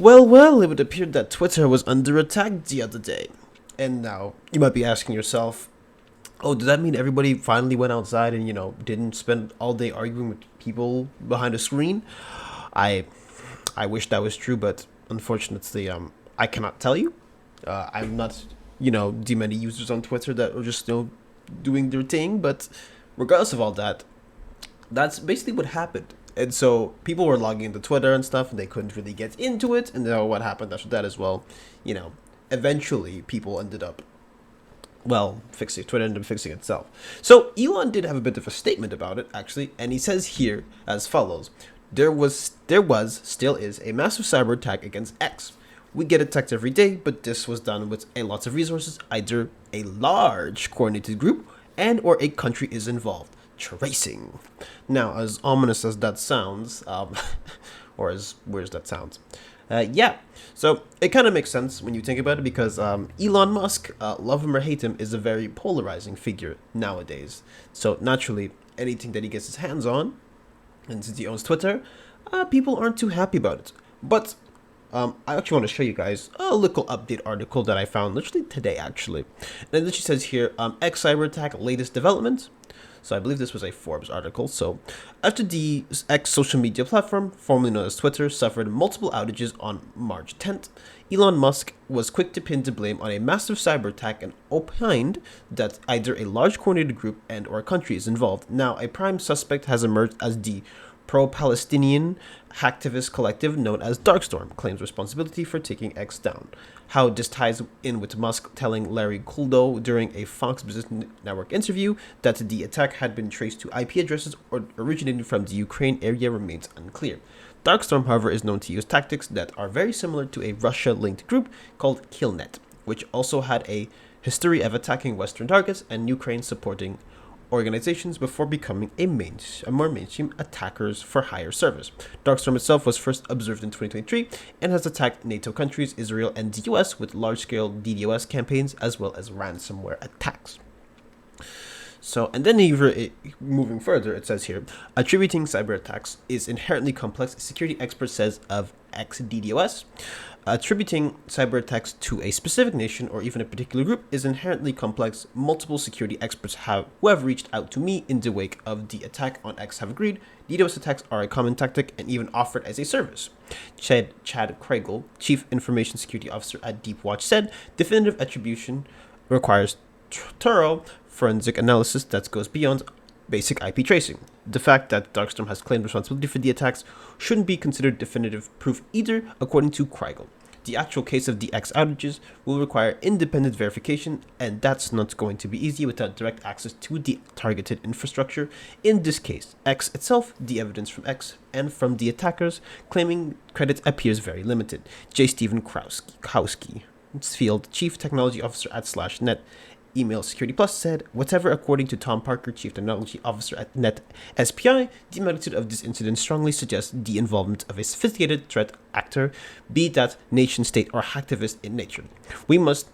Well, it would appear that Twitter was under attack the other day. And now, you might be asking yourself, oh, does that mean everybody finally went outside and, didn't spend all day arguing with people behind a screen? I I wish that was true, but unfortunately, I cannot tell you. I'm not, the many users on Twitter that are just, doing their thing, but regardless of all that, that's basically what happened. And so people were logging into Twitter and stuff, and they couldn't really get into it. And then what happened after that as well, you know, eventually people ended up, fixing Twitter ended up fixing itself. So Elon did have a bit of a statement about it, actually, and he says here as follows: still is a massive cyber attack against X. We get attacked every day, but this was done with a lot of resources. Either a large coordinated group and or a country is involved. Tracing. Now, as ominous as that sounds, or as weird as that sounds, yeah. So it kind of makes sense when you think about it, because Elon Musk, love him or hate him, is a very polarizing figure nowadays. So naturally, anything that he gets his hands on, and since he owns Twitter, people aren't too happy about it. But I actually want to show you guys a little update article that I found literally today, actually. And it says here, X cyber attack, latest development. So I believe this was a Forbes article. So after the X social media platform, formerly known as Twitter, suffered multiple outages on March 10th, Elon Musk was quick to pin the blame on a massive cyber attack and opined that either a large coordinated group and or country is involved. Now, a prime suspect has emerged as the pro-Palestinian hacktivist collective known as Darkstorm claims responsibility for taking X down. How this ties in with Musk telling Larry Kudlow during a Fox Business Network interview that the attack had been traced to IP addresses or originated from the Ukraine area remains unclear. Darkstorm, however, is known to use tactics that are very similar to a Russia-linked group called Killnet, which also had a history of attacking Western targets and Ukraine supporting organizations before becoming a more mainstream attackers for hire service. Darkstorm itself was first observed in 2023 and has attacked NATO countries, Israel, and the US with large-scale DDoS campaigns as well as ransomware attacks. So, and then moving further, it says here, attributing cyber attacks is inherently complex, a security expert says of XDDoS. Attributing cyber attacks to a specific nation or even a particular group is inherently complex. Multiple security experts who have reached out to me in the wake of the attack on X have agreed DDoS attacks are a common tactic and even offered as a service. Chad Kriegel, Chief Information Security Officer at Deepwatch, said definitive attribution requires thorough forensic analysis that goes beyond basic IP tracing. The fact that Darkstorm has claimed responsibility for the attacks shouldn't be considered definitive proof either, according to Kriegel. The actual case of the X outages will require independent verification, and that's not going to be easy without direct access to the targeted infrastructure. In this case, X itself, the evidence from X and from the attackers claiming credit appears very limited. J. Stephen Kowski, Field Chief Technology Officer at /net Email Security Plus, said, whatever, according to Tom Parker, Chief Technology Officer at NetSPI, the magnitude of this incident strongly suggests the involvement of a sophisticated threat actor, be that nation state or hacktivist in nature. We must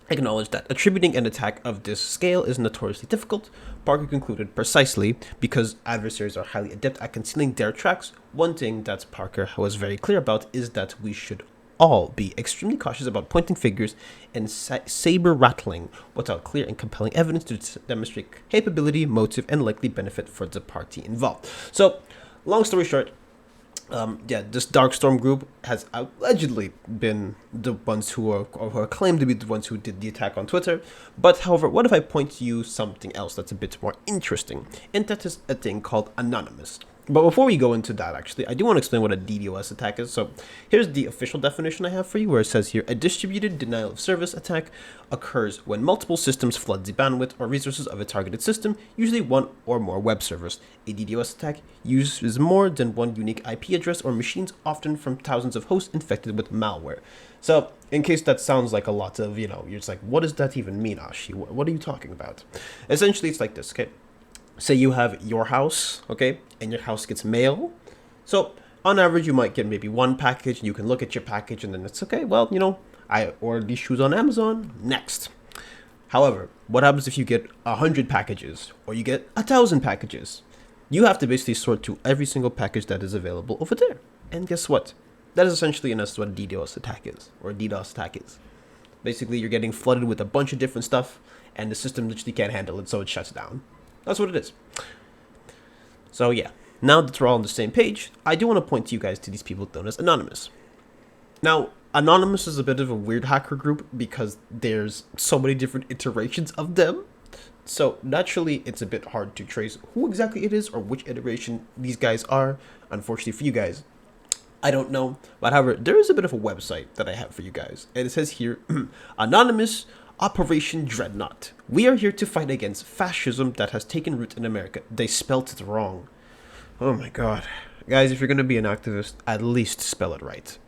acknowledge that attributing an attack of this scale is notoriously difficult. Parker concluded, precisely because adversaries are highly adept at concealing their tracks. One thing that Parker was very clear about is that we should all be extremely cautious about pointing fingers and saber rattling without clear and compelling evidence to demonstrate capability, motive, and likely benefit for the party involved. So, long story short, this Darkstorm group has allegedly been the ones who are claimed to be the ones who did the attack on Twitter. But however, what if I point to you something else that's a bit more interesting? And that is a thing called Anonymous. But before we go into that, actually, I do want to explain what a DDoS attack is. So here's the official definition I have for you, where it says here, a distributed denial of service attack occurs when multiple systems flood the bandwidth or resources of a targeted system, usually one or more web servers. A DDoS attack uses more than one unique IP address or machines, often from thousands of hosts infected with malware. So in case that sounds like a lot of, you're just like, what does that even mean, Ashi? What are you talking about? Essentially, it's like this, okay? Say you have your house, okay, and your house gets mail. So on average, you might get maybe one package, and you can look at your package, and then it's okay. Well, I ordered these shoes on Amazon. Next. However, what happens if you get 100 packages, or you get 1,000 packages? You have to basically sort through every single package that is available over there. And guess what? That is essentially, in essence, what a DDoS attack is, or a DDoS attack is. Basically, you're getting flooded with a bunch of different stuff, and the system literally can't handle it, so it shuts down. That's what it is. So yeah, now that we're all on the same page, I do want to point to you guys to these people known as Anonymous. Now, Anonymous is a bit of a weird hacker group because there's so many different iterations of them. So naturally, it's a bit hard to trace who exactly it is or which iteration these guys are. Unfortunately for you guys, I don't know. But however, there is a bit of a website that I have for you guys. And it says here, Anonymous Operation Dreadnought. We are here to fight against fascism that has taken root in America. They spelt it wrong. Oh my god. Guys, if you're going to be an activist, at least spell it right.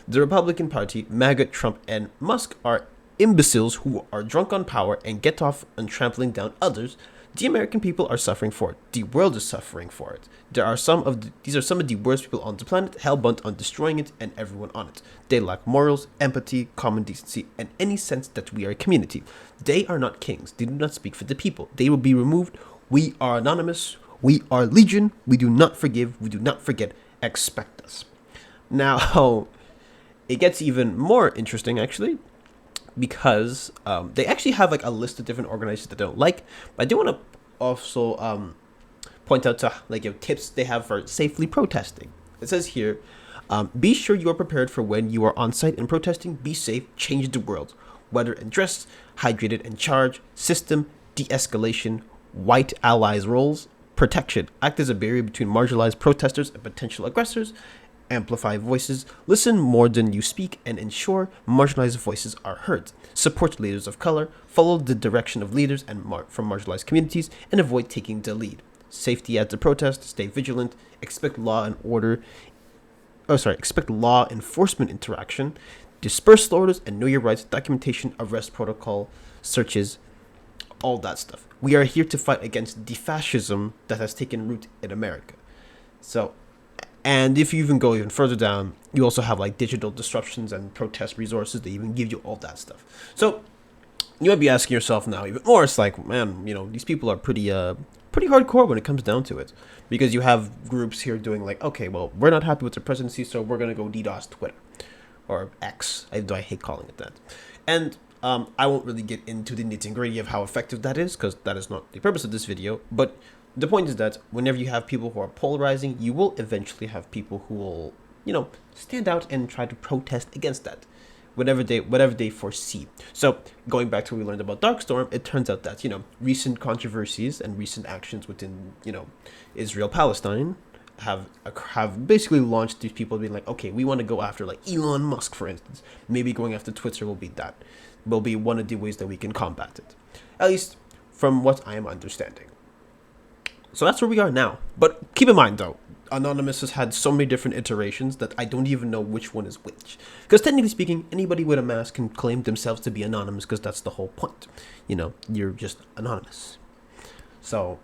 The Republican Party, MAGA, Trump, and Musk are imbeciles who are drunk on power and get off on trampling down others. The American people are suffering for it. The world is suffering for it. These are some of the worst people on the planet, hell-bent on destroying it and everyone on it. They lack morals, empathy, common decency, and any sense that we are a community. They are not kings. They do not speak for the people. They will be removed. We are Anonymous. We are Legion. We do not forgive. We do not forget. Expect us. Now, it gets even more interesting, actually, because they actually have like a list of different organizations that I don't like. But I do want to also point out to tips they have for safely protesting. It says here, be sure you are prepared for when you are on site and protesting. Be safe. Change the world. Weather and dress. Hydrated and charged. System. De-escalation. White allies roles. Protection. Act as a barrier between marginalized protesters and potential aggressors. Amplify voices, listen more than you speak, and ensure marginalized voices are heard. Support leaders of color, follow the direction of leaders and from marginalized communities, and avoid taking the lead. Safety at the protest, stay vigilant, expect law enforcement interaction, disperse orders and know your rights, documentation, arrest protocol, searches, all that stuff. We are here to fight against the fascism that has taken root in America. And if you even go even further down, you also have like digital disruptions and protest resources. They even give you all that stuff. So you might be asking yourself now even more. It's like, man, these people are pretty hardcore when it comes down to it, because you have groups here doing like, okay, well, we're not happy with the presidency, so we're gonna go DDoS Twitter or X. I hate calling it that. And I won't really get into the nitty gritty of how effective that is, because that is not the purpose of this video. But the point is that whenever you have people who are polarizing, you will eventually have people who will, stand out and try to protest against that, whatever they foresee. So going back to what we learned about Darkstorm, it turns out that, recent controversies and recent actions within, Israel-Palestine have basically launched these people being like, okay, we want to go after like Elon Musk, for instance. Maybe going after Twitter will be one of the ways that we can combat it, at least from what I am understanding. So that's where we are now. But keep in mind, though, Anonymous has had so many different iterations that I don't even know which one is which. Because technically speaking, anybody with a mask can claim themselves to be anonymous, because that's the whole point. You're just anonymous. So,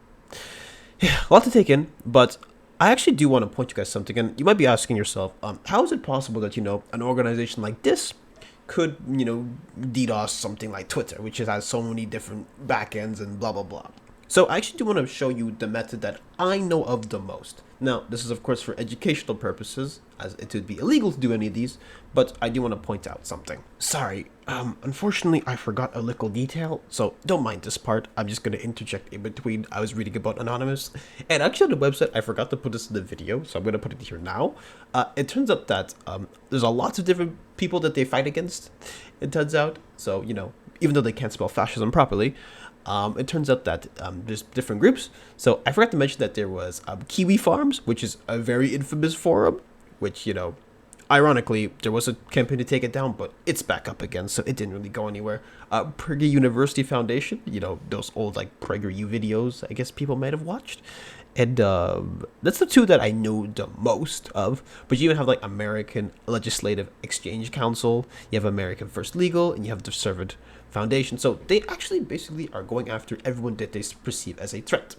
yeah, a lot to take in. But I actually do want to point you guys something. And you might be asking yourself, how is it possible that, an organization like this could, DDoS something like Twitter, which has so many different backends and blah, blah, blah. So I actually do want to show you the method that I know of the most. Now, this is of course for educational purposes, as it would be illegal to do any of these, but I do want to point out something. Sorry, unfortunately I forgot a little detail, so don't mind this part. I'm just going to interject in between. I was reading about Anonymous, and actually on the website, I forgot to put this in the video, so I'm going to put it here now. It turns out that there's a lot of different people that they fight against, it turns out. So, even though they can't spell fascism properly, it turns out that there's different groups. So I forgot to mention that there was Kiwi Farms, which is a very infamous forum, which, ironically, there was a campaign to take it down, but it's back up again, so it didn't really go anywhere. Prager University Foundation, those old like PragerU videos I guess people might have watched. And that's the two that I know the most of. But you even have like American Legislative Exchange Council, you have American First Legal, and you have the Servant Foundation. So they actually basically are going after everyone that they perceive as a threat.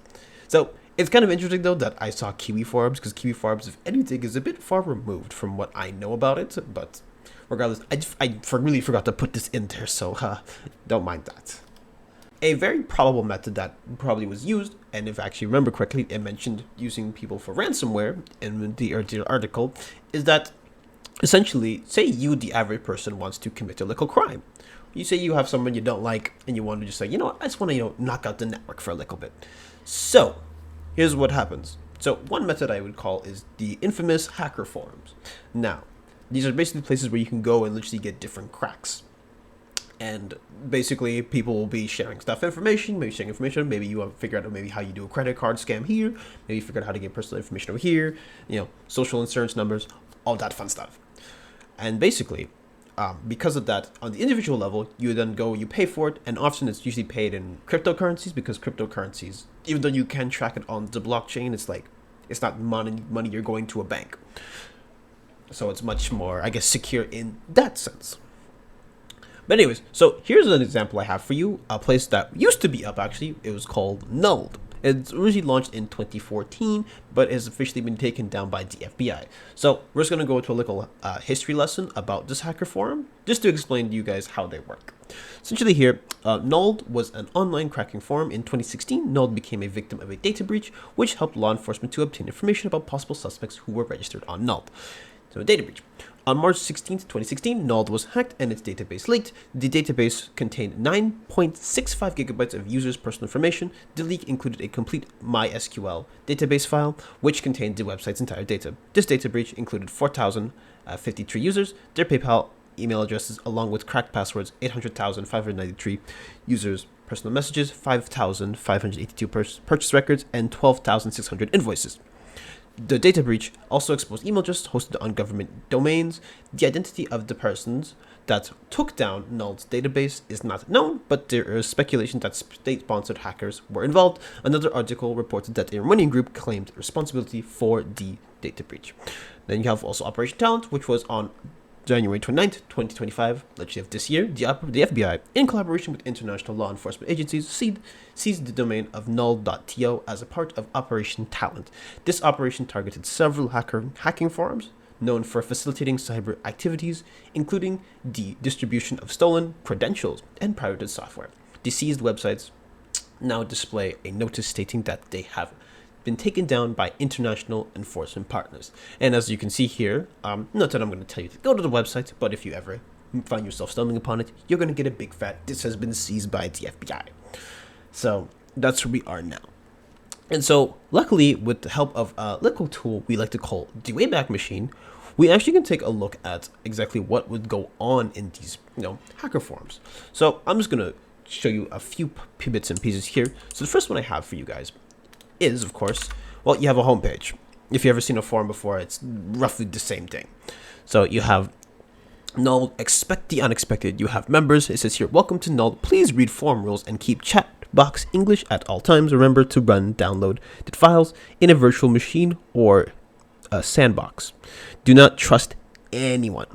So it's kind of interesting though that I saw Kiwi Farms, because Kiwi Farms, if anything, is a bit far removed from what I know about it. But regardless, I really forgot to put this in there, so don't mind that. A very probable method that probably was used, and if I actually remember correctly, it mentioned using people for ransomware in the article, is that Essentially, say you, the average person, wants to commit a little crime. You say you have someone you don't like, and you want to just say, you know what, I just want to, knock out the network for a little bit. So, here's what happens. So, one method I would call is the infamous hacker forums. Now, these are basically places where you can go and literally get different cracks. And basically, people will be sharing information, maybe you want to figure out maybe how you do a credit card scam here, maybe figure out how to get personal information over here, social insurance numbers, all that fun stuff. And basically, because of that, on the individual level, you then go, you pay for it, and often it's usually paid in cryptocurrencies, because cryptocurrencies, even though you can track it on the blockchain, it's not money you're going to a bank. So it's much more, I guess, secure in that sense. But anyways, so here's an example I have for you, a place that used to be up actually. It was called Nulled. It's originally launched in 2014, but has officially been taken down by the FBI. So we're just going to go into a little history lesson about this hacker forum, just to explain to you guys how they work. Essentially here, Nulled was an online cracking forum. In 2016, Nulled became a victim of a data breach, which helped law enforcement to obtain information about possible suspects who were registered on Nulled. So a data breach. On March 16, 2016, Nulled was hacked and its database leaked. The database contained 9.65 gigabytes of users' personal information. The leak included a complete MySQL database file, which contained the website's entire data. This data breach included 4,053 users, their PayPal email addresses, along with cracked passwords, 800,593 users' personal messages, 5,582 purchase records, and 12,600 invoices. The data breach also exposed email addresses hosted on government domains. The identity of the persons that took down Nulled's database is not known, but there is speculation that state-sponsored hackers were involved. Another article reported that a Iranian group claimed responsibility for the data breach. Then you have also Operation Talent, which was on January 29th, 2025, literally of this year. The FBI, in collaboration with international law enforcement agencies, seized the domain of null.to as a part of Operation Talent. This operation targeted several hacking forums known for facilitating cyber activities, including the distribution of stolen credentials and pirated software. The seized websites now display a notice stating that they have been taken down by international enforcement partners. And as you can see here, not that I'm going to tell you to go to the website, but if you ever find yourself stumbling upon it, you're going to get a big fat, this has been seized by the FBI. So that's where we are now. And so luckily, with the help of a little tool we like to call the Wayback Machine, we actually can take a look at exactly what would go on in these, hacker forums. So I'm just going to show you a few bits and pieces here. So the first one I have for you guys is, of course, well, you have a homepage. If you've ever seen a forum before, it's roughly the same thing. So you have Null, expect the unexpected. You have members. It says here, welcome to Null. Please read forum rules and keep chat box English at all times. Remember to download the files in a virtual machine or a sandbox. Do not trust anyone.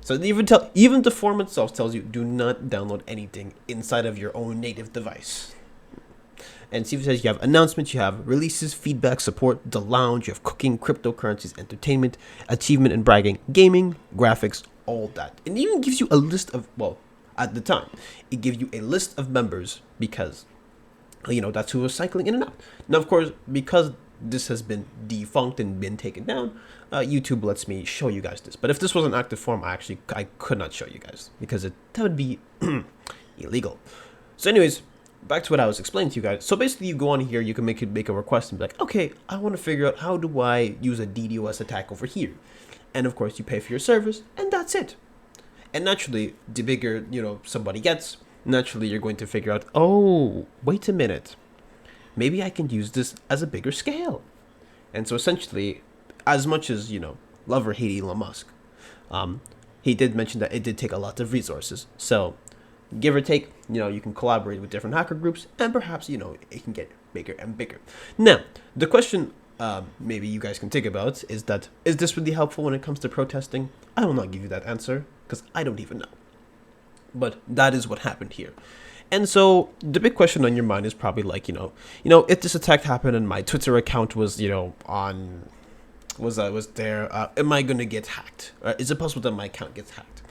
So even the forum itself tells you, do not download anything inside of your own native device. And see if it says you have announcements, you have releases, feedback, support, the lounge, you have cooking, cryptocurrencies, entertainment, achievement and bragging, gaming, graphics, all that. And it even gives you a list of, well, at the time, it gives you a list of members because, that's who was cycling in and out. Now, of course, because this has been defunct and been taken down, YouTube lets me show you guys this. But if this was an active forum, I could not show you guys because that would be illegal. So anyways, back to what I was explaining to you guys. So basically, you go on here, you can make a request and be like, okay, I want to figure out how do I use a DDoS attack over here. And of course, you pay for your service, and that's it. And naturally, the bigger, somebody gets, naturally, you're going to figure out, oh, wait a minute. Maybe I can use this as a bigger scale. And so essentially, as much as, love or hate Elon Musk, he did mention that it did take a lot of resources. So give or take, you can collaborate with different hacker groups, and perhaps, it can get bigger and bigger. Now, the question maybe you guys can think about is this really helpful when it comes to protesting? I will not give you that answer, because I don't even know. But that is what happened here. And so the big question on your mind is probably like, if this attack happened and my Twitter account was, was there, am I going to get hacked? Is it possible that my account gets hacked?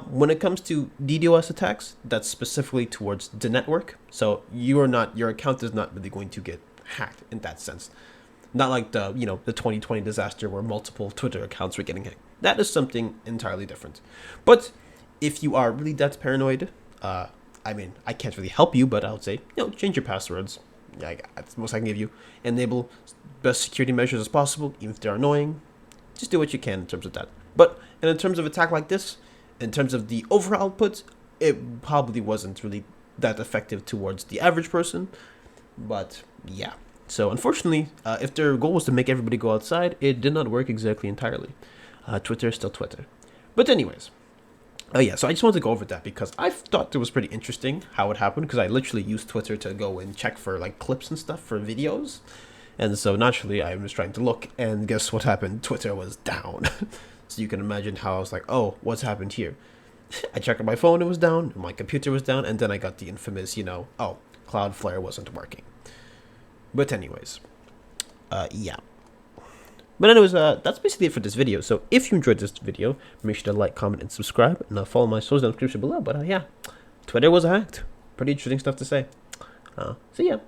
When it comes to DDoS attacks, that's specifically towards the network. So your account is not really going to get hacked in that sense. Not like the, the 2020 disaster where multiple Twitter accounts were getting hacked. That is something entirely different. But if you are really that paranoid, I mean, I can't really help you, but I would say, change your passwords. Yeah, that's the most I can give you. Enable best security measures as possible, even if they're annoying. Just do what you can in terms of that. But in terms of attack like this, in terms of the overall output, it probably wasn't really that effective towards the average person. But yeah. So unfortunately, if their goal was to make everybody go outside, it did not work exactly entirely. Twitter is still Twitter. But anyways, yeah, so I just wanted to go over that because I thought it was pretty interesting how it happened, because I literally used Twitter to go and check for like clips and stuff for videos. And so naturally I was trying to look, and guess what happened? Twitter was down. So you can imagine how I was like, oh, what's happened here? I checked on my phone, it was down, my computer was down, and then I got the infamous, oh, Cloudflare wasn't working. But anyways, yeah. But anyways, that's basically it for this video. So if you enjoyed this video, make sure to like, comment, and subscribe. And follow my socials in the description below. But yeah, Twitter was hacked. Pretty interesting stuff to say. So yeah.